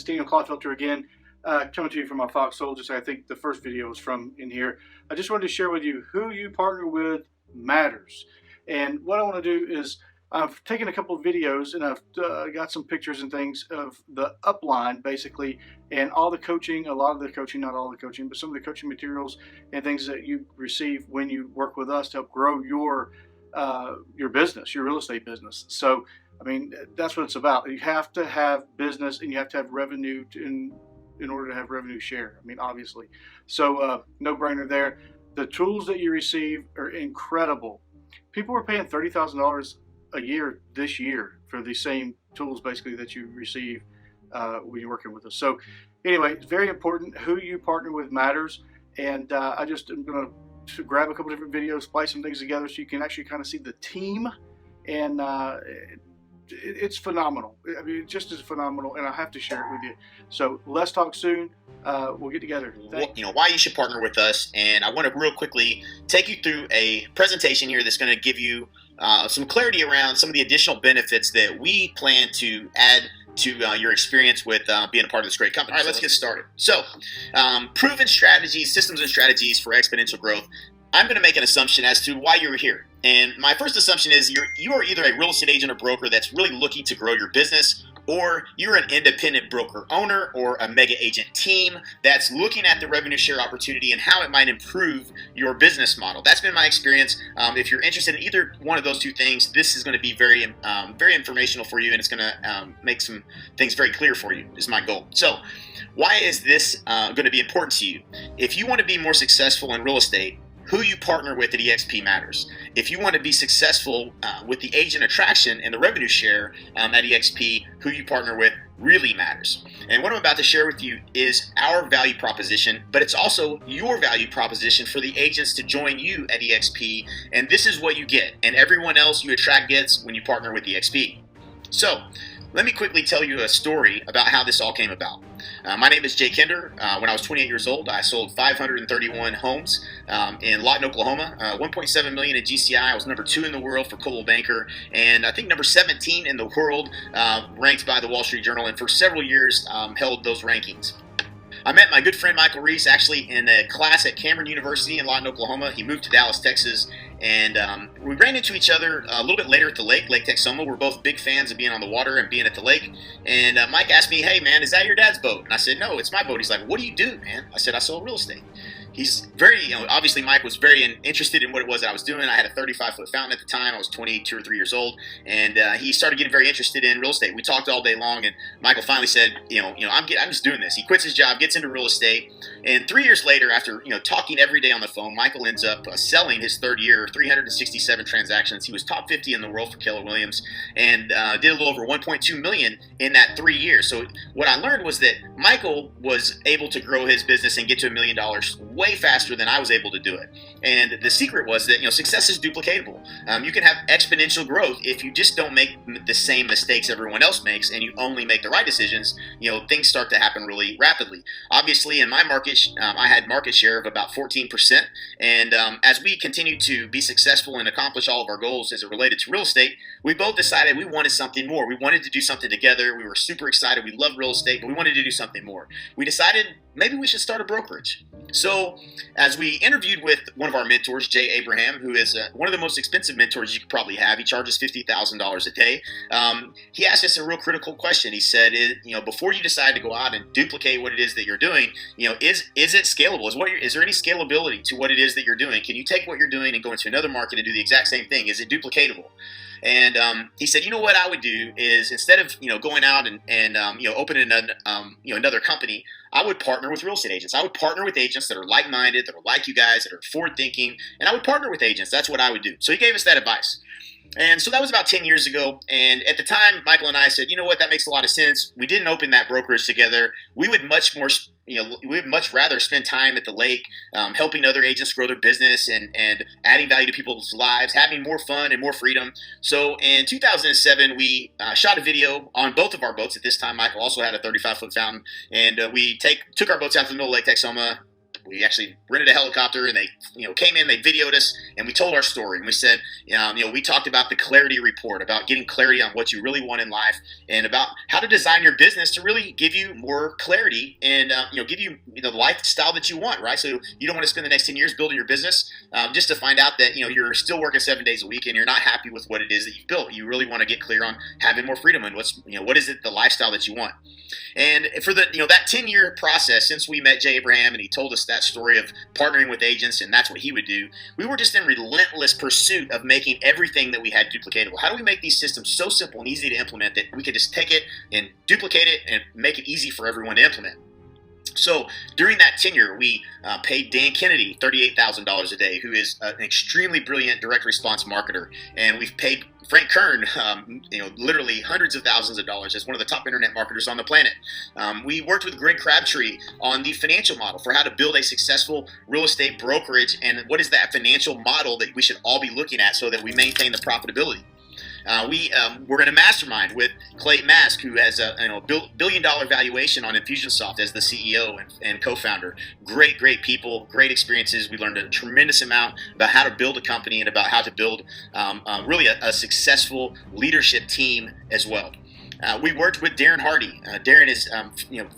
Daniel Clodfelter again, coming to you from my Foxhole. Just I think the first video was from in here. I just wanted to share with you who you partner with matters. And what I want to do is I've taken a couple of videos and I've got some pictures and things of the upline basically, and all the coaching, a lot of the coaching, not all the coaching, but some of the coaching materials and things that you receive when you work with us to help grow your business, your real estate business. So, I mean, that's what it's about. You have to have business and you have to have revenue in order to have revenue share. I mean, obviously. So, no brainer there. The tools that you receive are incredible. People were paying $30,000 a year this year for the same tools basically that you receive when you're working with us. So anyway, it's very important. Who you partner with matters. And I just am going to grab a couple different videos, splice some things together so you can actually kind of see the team. And it's phenomenal. I mean, it just is phenomenal, and I have to share it with you. So let's talk soon. We'll get together. Why you should partner with us. And I want to real quickly take you through a presentation here that's going to give you some clarity around some of the additional benefits that we plan to add to your experience with being a part of this great company. All right, let's get started. So, proven strategies, systems and strategies for exponential growth. I'm going to make an assumption as to why you're here. And my first assumption is you are either a real estate agent or broker that's really looking to grow your business, or you're an independent broker owner or a mega agent team that's looking at the revenue share opportunity and how it might improve your business model. That's been my experience. If you're interested in either one of those two things, this is going to be very informational for you, and it's going to make some things very clear for you, is my goal. So why is this going to be important to you? If you want to be more successful in real estate, who you partner with at EXP matters. If you want to be successful with the agent attraction and the revenue share at EXP, who you partner with really matters. And what I'm about to share with you is our value proposition, but it's also your value proposition for the agents to join you at EXP. And this is what you get, and everyone else you attract gets when you partner with EXP. So, let me quickly tell you a story about how this all came about. My name is Jay Kinder. When I was 28 years old, I sold 531 homes in Lawton, Oklahoma. 1.7 million in GCI. I was number 2 in the world for Coldwell Banker, and I think number 17 in the world, ranked by the Wall Street Journal, and for several years held those rankings. I met my good friend Michael Reese actually in a class at Cameron University in Lawton, Oklahoma. He moved to Dallas, Texas, and we ran into each other a little bit later at the lake, Lake Texoma. We're both big fans of being on the water and being at the lake. And Mike asked me, "Hey, man, is that your dad's boat?" And I said, "No, it's my boat." He's like, "What do you do, man?" I said, "I sell real estate." He's very, obviously Mike was very interested in what it was that I was doing. I had a 35-foot fountain at the time. I was 22 or 3 years old, and he started getting very interested in real estate. We talked all day long, and Michael finally said, I'm just doing this. He quits his job, gets into real estate, and 3 years later, after talking every day on the phone, Michael ends up selling his third year, 367 transactions. He was top 50 in the world for Keller Williams, and did a little over 1.2 million in that 3 years. So what I learned was that Michael was able to grow his business and get to $1 million way faster than I was able to do it. And the secret was that success is duplicatable. You can have exponential growth if you just don't make the same mistakes everyone else makes, and you only make the right decisions. Things start to happen really rapidly. Obviously, in my market, I had market share of about 14%. And as we continued to be successful and accomplish all of our goals as it related to real estate, we both decided we wanted something more. We wanted to do something together. We were super excited. We loved real estate, but we wanted to do something more. We decided maybe we should start a brokerage. So as we interviewed with one of our mentors, Jay Abraham, who is one of the most expensive mentors you could probably have, he charges $50,000 a day. He asked us a real critical question. He said, before you decide to go out and duplicate what it is that you're doing, is it scalable? Is there any scalability to what it is that you're doing? Can you take what you're doing and go into another market and do the exact same thing? Is it duplicatable? And he said, what I would do is instead of going out and opening another company, I would partner with real estate agents. I would partner with agents that are like-minded, that are like you guys, that are forward-thinking, and I would partner with agents. That's what I would do. So he gave us that advice. And so that was about 10 years ago. And at the time, Michael and I said, that makes a lot of sense. We didn't open that brokerage together. We would much rather spend time at the lake, helping other agents grow their business and adding value to people's lives, having more fun and more freedom. So in 2007, we shot a video on both of our boats. At this time, Michael also had a 35-foot fountain, and we took our boats out to the middle of Lake Texoma, We actually rented a helicopter, and they came in, they videoed us, and we told our story. And we said, we talked about the clarity report, about getting clarity on what you really want in life, and about how to design your business to really give you more clarity and give you the lifestyle that you want, right? So you don't want to spend the next 10 years building your business just to find out that you're still working 7 days a week and you're not happy with what it is that you've built. You really want to get clear on having more freedom and what is it, the lifestyle that you want. And for that 10-year process, since we met Jay Abraham and he told us that story of partnering with agents and that's what he would do, we were just in relentless pursuit of making everything that we had duplicatable. How do we make these systems so simple and easy to implement that we could just take it and duplicate it and make it easy for everyone to implement? So during that tenure, we paid Dan Kennedy $38,000 a day, who is an extremely brilliant direct response marketer. And we've paid Frank Kern, literally hundreds of thousands of dollars as one of the top internet marketers on the planet. We worked with Greg Crabtree on the financial model for how to build a successful real estate brokerage, and what is that financial model that we should all be looking at so that we maintain the profitability. We're in a mastermind with Clayton Mask, who has a billion-dollar valuation on Infusionsoft as the CEO and co-founder. Great people, great experiences. We learned a tremendous amount about how to build a company and about how to build really a successful leadership team as well. We worked with Darren Hardy. Darren is,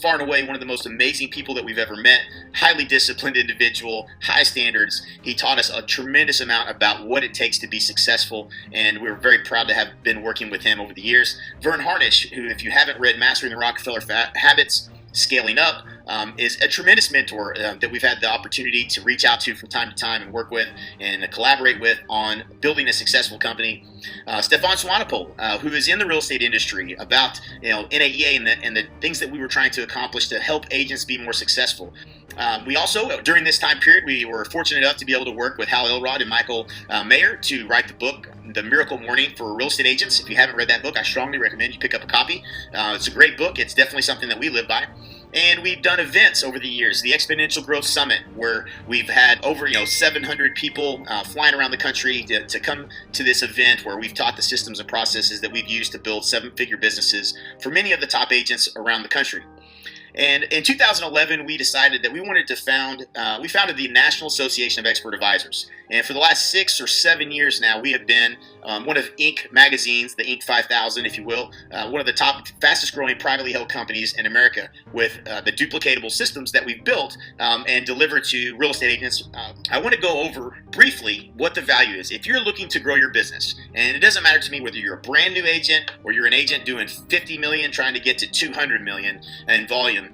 far and away one of the most amazing people that we've ever met. Highly disciplined individual, high standards. He taught us a tremendous amount about what it takes to be successful, and we're very proud to have been working with him over the years. Vern Harnish, who, if you haven't read Mastering the Rockefeller Habits, Scaling Up, is a tremendous mentor that we've had the opportunity to reach out to from time to time and work with and collaborate with on building a successful company. Stefan Swanepoel, who is in the real estate industry, about NAEA and the things that we were trying to accomplish to help agents be more successful. We also, during this time period, we were fortunate enough to be able to work with Hal Elrod and Michael Mayer to write the book, The Miracle Morning for Real Estate Agents. If you haven't read that book, I strongly recommend you pick up a copy. It's a great book. It's definitely something that we live by. And we've done events over the years, the Exponential Growth Summit, where we've had over 700 people flying around the country to come to this event, where we've taught the systems and processes that we've used to build 7-figure businesses for many of the top agents around the country. And in 2011, we decided that we wanted to we founded the National Association of Expert Advisors. And for the last 6 or 7 years now, we have been one of Inc. magazine's, the Inc. 5000, if you will, one of the top, fastest growing privately held companies in America with the duplicatable systems that we've built and delivered to real estate agents. I want to go over briefly what the value is. If you're looking to grow your business, and it doesn't matter to me whether you're a brand new agent or you're an agent doing 50 million trying to get to 200 million in volume,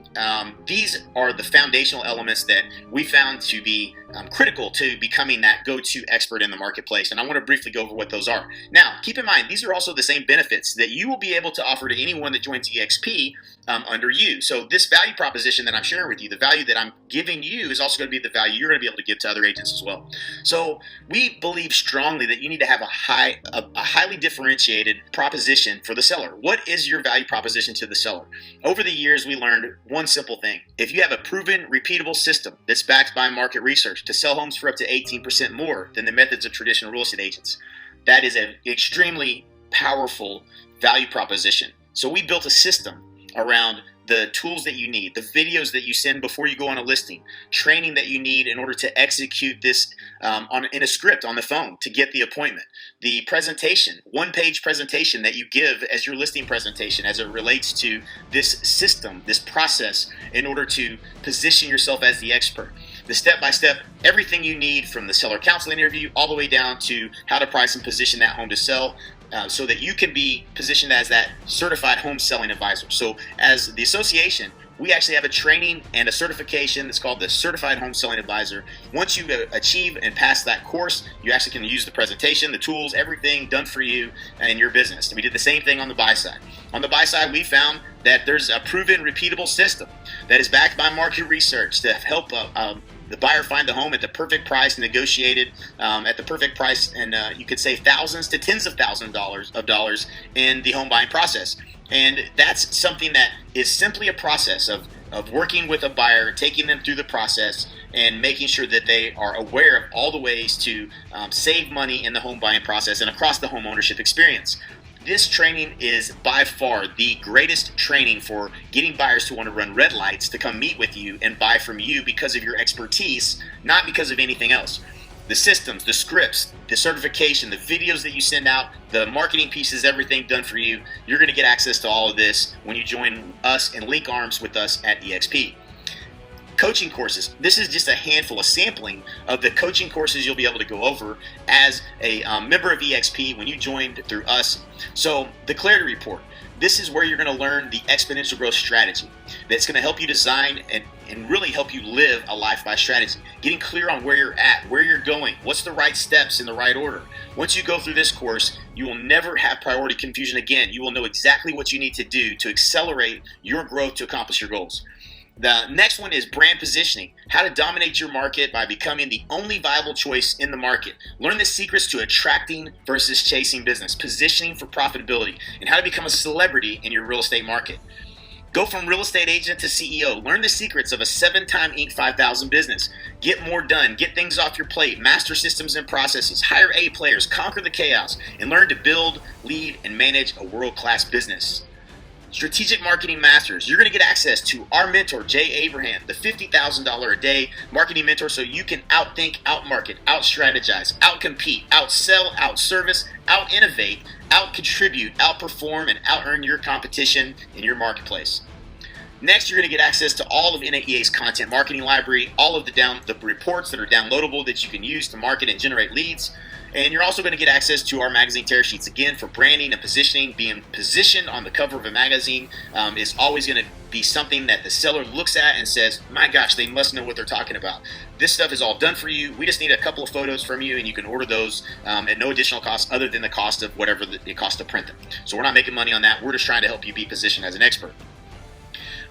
these are the foundational elements that we found to be critical to becoming that go-to expert in the marketplace. And I want to briefly go over what those are. Now, keep in mind, these are also the same benefits that you will be able to offer to anyone that joins EXP under you. So this value proposition that I'm sharing with you, the value that I'm giving you, is also going to be the value you're going to be able to give to other agents as well. So we believe strongly that you need to have a highly differentiated proposition for the seller. What is your value proposition to the seller? Over the years, we learned one simple thing. If you have a proven, repeatable system that's backed by market research to sell homes for up to 18% more than the methods of traditional real estate agents, that is an extremely powerful value proposition. So we built a system around the tools that you need, the videos that you send before you go on a listing, training that you need in order to execute this in a script on the phone to get the appointment, the presentation, one-page presentation that you give as your listing presentation as it relates to this system, this process, in order to position yourself as the expert. The step-by-step, everything you need from the seller counseling interview all the way down to how to price and position that home to sell, so that you can be positioned as that certified home selling advisor. So as the association, we actually have a training and a certification that's called the Certified Home Selling Advisor. Once you achieve and pass that course, you actually can use the presentation, the tools, everything done for you in your business. And we did the same thing on the buy side. On the buy side, we found that there's a proven, repeatable system that is backed by market research to help the buyer find the home at the perfect price, negotiated at the perfect price, and you could save thousands to tens of thousands of dollars in the home buying process. And that's something that is simply a process of working with a buyer, taking them through the process, and making sure that they are aware of all the ways to save money in the home buying process and across the home ownership experience. This training is by far the greatest training for getting buyers to want to run red lights to come meet with you and buy from you because of your expertise, not because of anything else. The systems, the scripts, the certification, the videos that you send out, the marketing pieces, everything done for you. You're going to get access to all of this when you join us and link arms with us at EXP. Coaching courses. This is just a handful, a sampling of the coaching courses you'll be able to go over as a member of EXP when you joined through us. So the Clarity Report. This is where you're going to learn the exponential growth strategy that's going to help you design and really help you live a life by strategy. Getting clear on where you're at, where you're going, what's the right steps in the right order. Once you go through this course, you will never have priority confusion again. You will know exactly what you need to do to accelerate your growth to accomplish your goals. The next one is brand positioning, how to dominate your market by becoming the only viable choice in the market. Learn the secrets to attracting versus chasing business, positioning for profitability, and how to become a celebrity in your real estate market. Go from real estate agent to CEO. Learn the secrets of a 7-time Inc. 5000 business. Get more done. Get things off your plate. Master systems and processes. Hire A players. Conquer the chaos. And learn to build, lead, and manage a world-class business. Strategic Marketing Masters. You're going to get access to our mentor, Jay Abraham, the $50,000 a day marketing mentor, so you can outthink, outmarket, out-strategize, out-compete, outsell, out-service, out-innovate, out-contribute, outperform, and out-earn your competition in your marketplace. Next, you're going to get access to all of NAEA's content marketing library, all of the reports that are downloadable that you can use to market and generate leads. And you're also going to get access to our magazine tear sheets. Again, for branding and positioning, being positioned on the cover of a magazine is always going to be something that the seller looks at and says, my gosh, they must know what they're talking about. This stuff is all done for you. We just need a couple of photos from you, and you can order those at no additional cost other than the cost of whatever it costs to print them. So we're not making money on that. We're just trying to help you be positioned as an expert.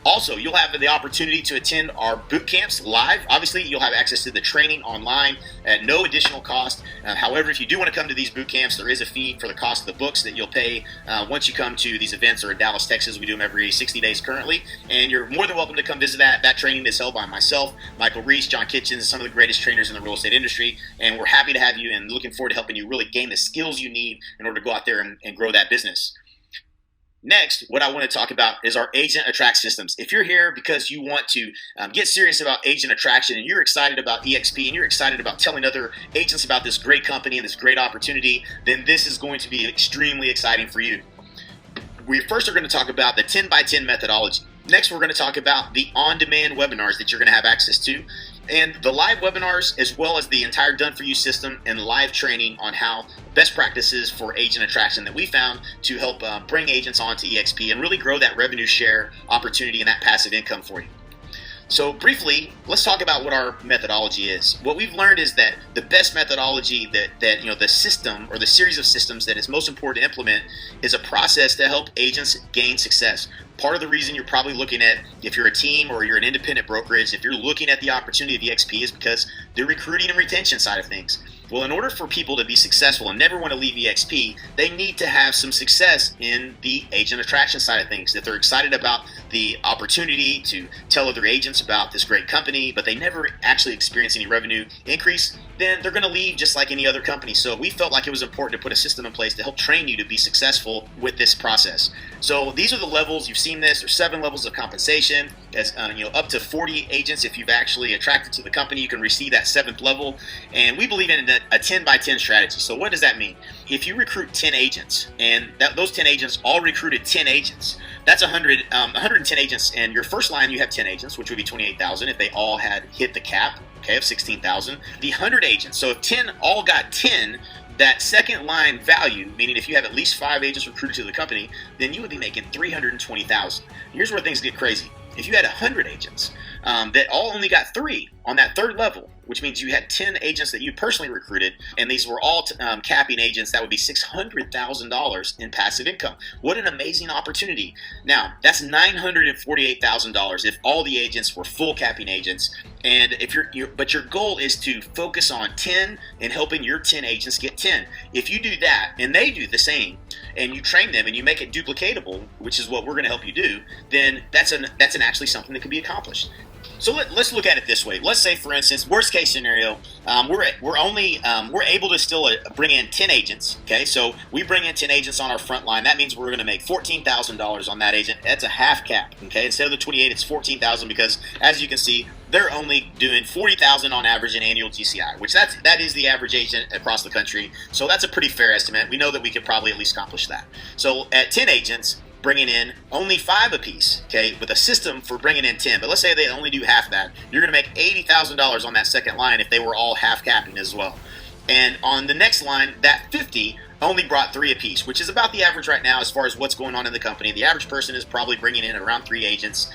Also, you'll have the opportunity to attend our boot camps live. Obviously, you'll have access to the training online at no additional cost. However, if you do want to come to these boot camps, there is a fee for the cost of the books that you'll pay once you come to these events, or in Dallas, Texas. We do them every 60 days currently. And you're more than welcome to come visit that. That training is held by myself, Michael Reese, John Kitchens, some of the greatest trainers in the real estate industry. And we're happy to have you and looking forward to helping you really gain the skills you need in order to go out there and grow that business. Next, what I want to talk about is our Agent Attract systems. If you're here because you want to get serious about agent attraction and you're excited about EXP and you're excited about telling other agents about this great company and this great opportunity, then this is going to be extremely exciting for you. We first are going to talk about the 10x10 methodology. Next, we're going to talk about the on-demand webinars that you're going to have access to, and the live webinars, as well as the entire done-for-you system and live training on how best practices for agent attraction that we found to help bring agents onto EXP and really grow that revenue share opportunity and that passive income for you. So briefly, let's talk about what our methodology is. What we've learned is that the best methodology that the system or the series of systems that is most important to implement is a process to help agents gain success. Part of the reason you're probably looking at, if you're a team or you're an independent brokerage, if you're looking at the opportunity of EXP, is because the recruiting and retention side of things. Well, in order for people to be successful and never want to leave EXP, they need to have some success in the agent attraction side of things, that they're excited about the opportunity to tell other agents about this great company, but they never actually experience any revenue increase, then they're going to leave just like any other company. So we felt like it was important to put a system in place to help train you to be successful with this process. So these are the levels. You've seen this. There's 7 levels of compensation. As up to 40 agents, if you've actually attracted to the company, you can receive that 7th level. And we believe in a 10x10 strategy. So what does that mean? If you recruit 10 agents, and those 10 agents all recruited 10 agents, that's 110 agents. And your first line, you have 10 agents, which would be 28,000 if they all had hit the cap, of 16,000. The 100 agents, so if 10 all got 10, that second line value, meaning if you have at least 5 agents recruited to the company, then you would be making 320,000. Here's where things get crazy. If you had 100 agents that all only got 3 on that 3rd level, which means you had 10 agents that you personally recruited, and these were all capping agents, that would be $600,000 in passive income. What an amazing opportunity. Now, that's $948,000 if all the agents were full capping agents. And if but your goal is to focus on 10 and helping your 10 agents get 10. If you do that and they do the same, and you train them and you make it duplicatable, which is what we're going to help you do, then that's actually something that can be accomplished. So let's look at it this way. Let's say, for instance, worst case scenario, we're able to still bring in 10 agents. Okay, so we bring in 10 agents on our front line. That means we're going to make $14,000 on that agent. That's a half cap. Okay, instead of the 28, it's 14,000 because, as you can see, they're only doing 40,000 on average in annual GCI, which that is the average agent across the country. So that's a pretty fair estimate. We know that we could probably at least accomplish that. So at 10 agents, bringing in only 5 apiece, okay, with a system for bringing in 10. But let's say they only do half that. You're going to make $80,000 on that second line if they were all half capping as well. And on the next line, that 50 only brought 3 apiece, which is about the average right now as far as what's going on in the company. The average person is probably bringing in around 3 agents.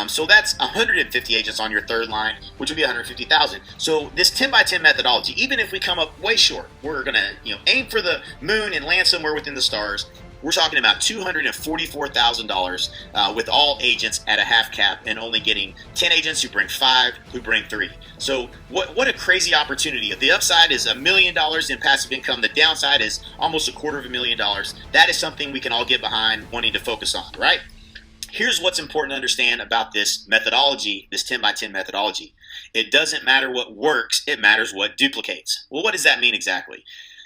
So that's 150 agents on your third line, which would be 150,000. So this 10 by 10 methodology, even if we come up way short, we're going to aim for the moon and land somewhere within the stars. We're talking about $244,000 with all agents at a half cap and only getting 10 agents who bring 5, who bring 3. So what a crazy opportunity. The upside is $1 million in passive income. The downside is almost $250,000. That is something we can all get behind wanting to focus on, right? Here's what's important to understand about this methodology, this 10 by 10 methodology. It doesn't matter what works, it matters what duplicates. Well, what does that mean exactly?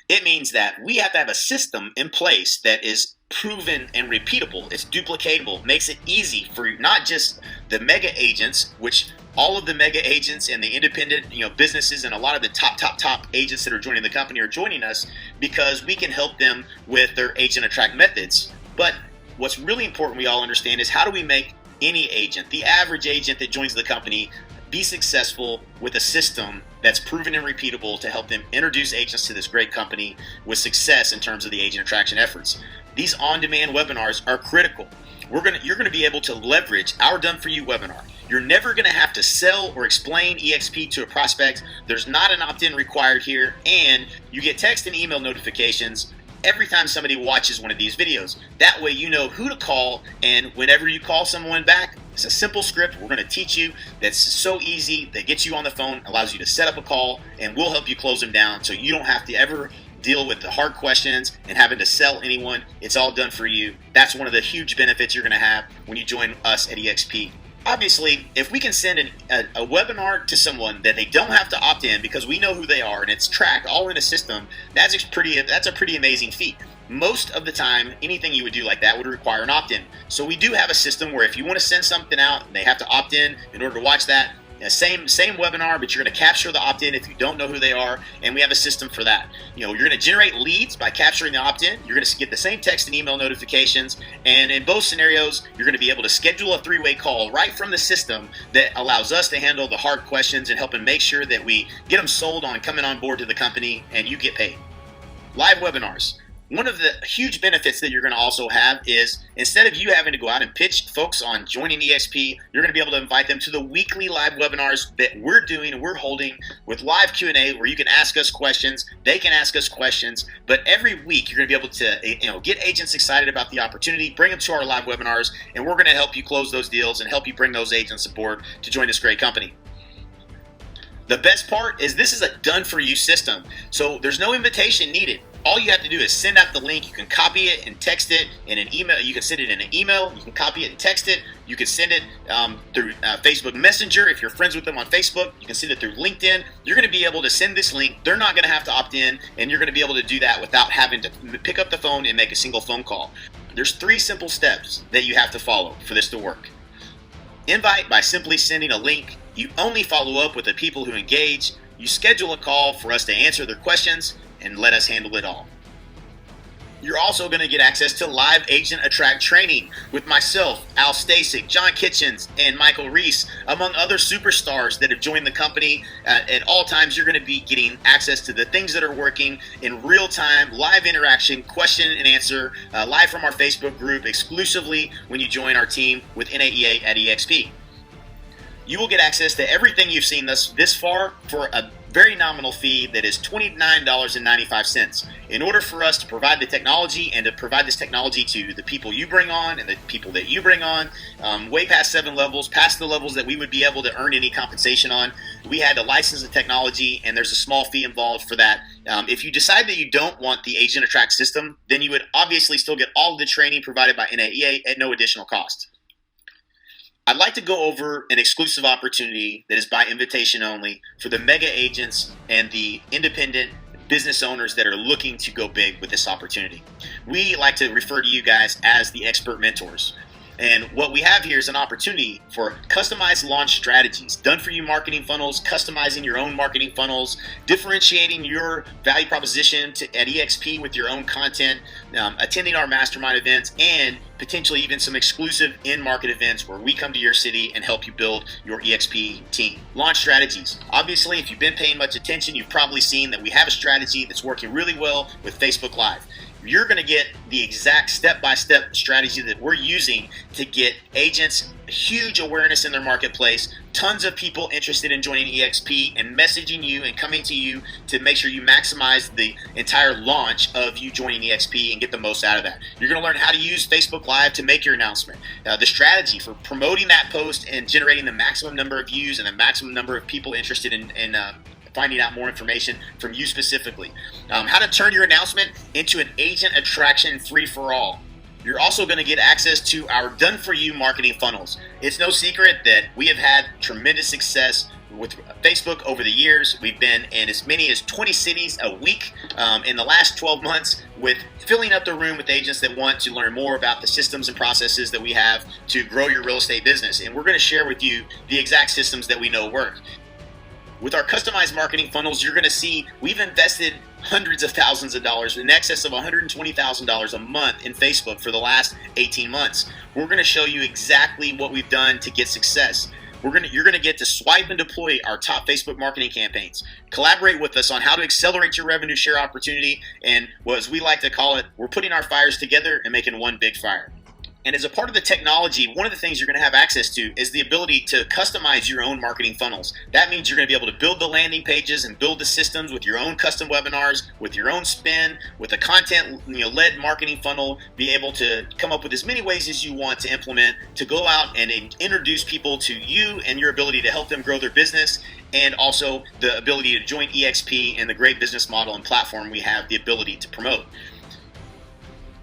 It means that we have to have a system in place that is proven and repeatable. It's duplicatable, makes it easy for not just the mega agents, which all of the mega agents and the independent businesses and a lot of the top agents that are joining the company are joining us because we can help them with their agent attract methods. But what's really important we all understand is how do we make any agent, the average agent that joins the company, be successful with a system that's proven and repeatable to help them introduce agents to this great company with success in terms of the agent attraction efforts. These on-demand webinars are critical. You're going to be able to leverage our Done For You webinar. You're never going to have to sell or explain EXP to a prospect. There's not an opt-in required here, and you get text and email notifications every time somebody watches one of these videos. That way you know who to call, and whenever you call someone back, it's a simple script we're going to teach you that's so easy that gets you on the phone, allows you to set up a call, and we'll help you close them down so you don't have to ever deal with the hard questions and having to sell anyone. It's all done for you. That's one of the huge benefits you're going to have when you join us at EXP. Obviously, if we can send a webinar to someone that they don't have to opt in because we know who they are and it's tracked all in a system, that's a pretty amazing feat. Most of the time, anything you would do like that would require an opt-in. So we do have a system where if you want to send something out, they have to opt in order to watch that. Same webinar, but you're going to capture the opt-in if you don't know who they are, and we have a system for that. You're going to generate leads by capturing the opt-in. You're going to get the same text and email notifications, and in both scenarios, you're going to be able to schedule a 3-way call right from the system that allows us to handle the hard questions and help them make sure that we get them sold on coming on board to the company, and you get paid. Live webinars. One of the huge benefits that you're going to also have is instead of you having to go out and pitch folks on joining EXP, you're going to be able to invite them to the weekly live webinars that we're doing and we're holding with live Q&A where you can ask us questions, they can ask us questions, but every week you're going to be able to get agents excited about the opportunity, bring them to our live webinars, and we're going to help you close those deals and help you bring those agents aboard to join this great company. The best part is this is a done-for-you system, so there's no invitation needed. All you have to do is send out the link. You can copy it and text it in an email. You can send it in an email. You can copy it and text it. You can send it through Facebook Messenger if you're friends with them on Facebook. You can send it through LinkedIn. You're going to be able to send this link. They're not going to have to opt in, and you're going to be able to do that without having to pick up the phone and make a single phone call. There's 3 simple steps that you have to follow for this to work. Invite by simply sending a link. You only follow up with the people who engage. You schedule a call for us to answer their questions and let us handle it all. You're also going to get access to live Agent Attract training with myself, Al Stasic, John Kitchens, and Michael Reese, among other superstars that have joined the company. At all times, you're going to be getting access to the things that are working in real time, live interaction, question and answer, live from our Facebook group, exclusively when you join our team with NAEA at EXP. You will get access to everything you've seen this far for a very nominal fee that is $29.95. In order for us to provide the technology and to provide this technology to the people you bring on and the people that you bring on, way past 7 levels, past the levels that we would be able to earn any compensation on, we had to license the technology, and there's a small fee involved for that. If you decide that you don't want the Agent Attract system, then you would obviously still get all of the training provided by NAEA at no additional cost. I'd like to go over an exclusive opportunity that is by invitation only for the mega agents and the independent business owners that are looking to go big with this opportunity. We like to refer to you guys as the expert mentors. And what we have here is an opportunity for customized launch strategies, done for you marketing funnels, customizing your own marketing funnels, differentiating your value proposition at EXP with your own content, attending our mastermind events, and potentially even some exclusive in-market events where we come to your city and help you build your EXP team. Launch strategies. Obviously, if you've been paying much attention, you've probably seen that we have a strategy that's working really well with Facebook Live. You're going to get the exact step-by-step strategy that we're using to get agents huge awareness in their marketplace, tons of people interested in joining EXP and messaging you and coming to you to make sure you maximize the entire launch of you joining EXP and get the most out of that. You're going to learn how to use Facebook Live to make your announcement, the strategy for promoting that post and generating the maximum number of views and the maximum number of people interested in finding out more information from you specifically. How to turn your announcement into an agent attraction free-for-all. You're also going to get access to our done-for-you marketing funnels. It's no secret that we have had tremendous success with Facebook over the years. We've been in as many as 20 cities a week in the last 12 months with filling up the room with agents that want to learn more about the systems and processes that we have to grow your real estate business. And we're going to share with you the exact systems that we know work. With our customized marketing funnels, you're going to see we've invested hundreds of thousands of dollars, in excess of $120,000 a month in Facebook for the last 18 months. We're going to show you exactly what we've done to get success. You're going to get to swipe and deploy our top Facebook marketing campaigns. Collaborate with us on how to accelerate your revenue share opportunity, and as we like to call it, we're putting our fires together and making one big fire. And as a part of the technology, one of the things you're going to have access to is the ability to customize your own marketing funnels. That means you're going to be able to build the landing pages and build the systems with your own custom webinars, with your own spin, with a content-led marketing funnel, be able to come up with as many ways as you want to implement to go out and introduce people to you and your ability to help them grow their business, and also the ability to join EXP and the great business model and platform we have the ability to promote.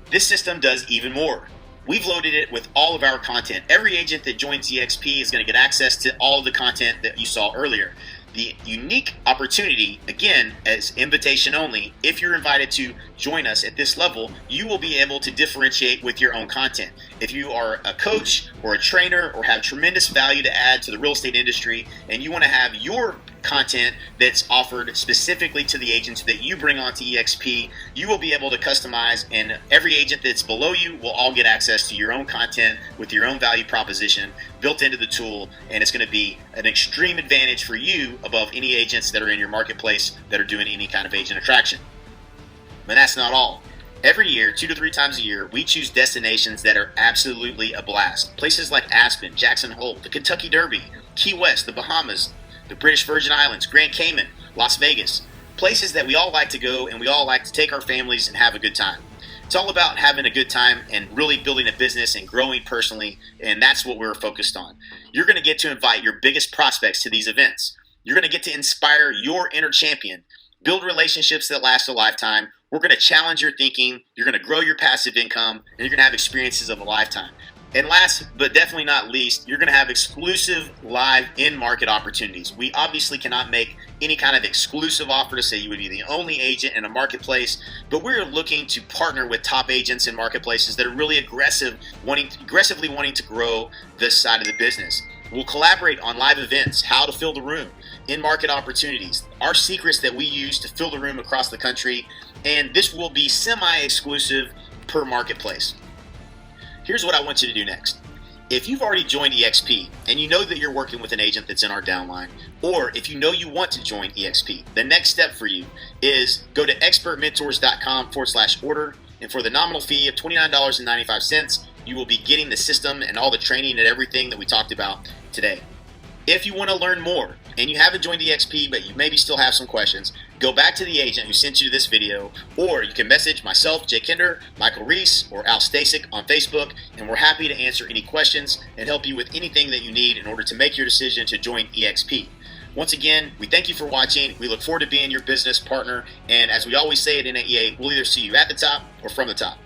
This system does even more. We've loaded it with all of our content. Every agent that joins EXP is going to get access to all of the content that you saw earlier. The unique opportunity, again, as invitation only, if you're invited to join us at this level, you will be able to differentiate with your own content. If you are a coach or a trainer or have tremendous value to add to the real estate industry and you want to have your content that's offered specifically to the agents that you bring onto EXP, you will be able to customize, and every agent that's below you will all get access to your own content with your own value proposition built into the tool, and it's going to be an extreme advantage for you above any agents that are in your marketplace that are doing any kind of agent attraction. But that's not all. Every year, 2 to 3 times a year, we choose destinations that are absolutely a blast. Places like Aspen, Jackson Hole, the Kentucky Derby, Key West, the Bahamas, the British Virgin Islands, Grand Cayman, Las Vegas. Places that we all like to go and we all like to take our families and have a good time. It's all about having a good time and really building a business and growing personally, and that's what we're focused on. You're going to get to invite your biggest prospects to these events. You're going to get to inspire your inner champion, build relationships that last a lifetime. We're going to challenge your thinking. You're going to grow your passive income, and you're going to have experiences of a lifetime. And last, but definitely not least, you're going to have exclusive live in-market opportunities. We obviously cannot make any kind of exclusive offer to say you would be the only agent in a marketplace, but we're looking to partner with top agents in marketplaces that are really aggressively wanting to grow this side of the business. We'll collaborate on live events, how to fill the room, in-market opportunities, our secrets that we use to fill the room across the country, and this will be semi-exclusive per marketplace. Here's what I want you to do next. If you've already joined EXP and you know that you're working with an agent that's in our downline, or if you know you want to join EXP, the next step for you is go to expertmentors.com/order, and for the nominal fee of $29.95, you will be getting the system and all the training and everything that we talked about today. If you want to learn more and you haven't joined EXP but you maybe still have some questions, go back to the agent who sent you this video, or you can message myself, Jay Kinder, Michael Reese, or Al Stasik on Facebook, and we're happy to answer any questions and help you with anything that you need in order to make your decision to join EXP. Once again, we thank you for watching. We look forward to being your business partner, and as we always say at NAEA, we'll either see you at the top or from the top.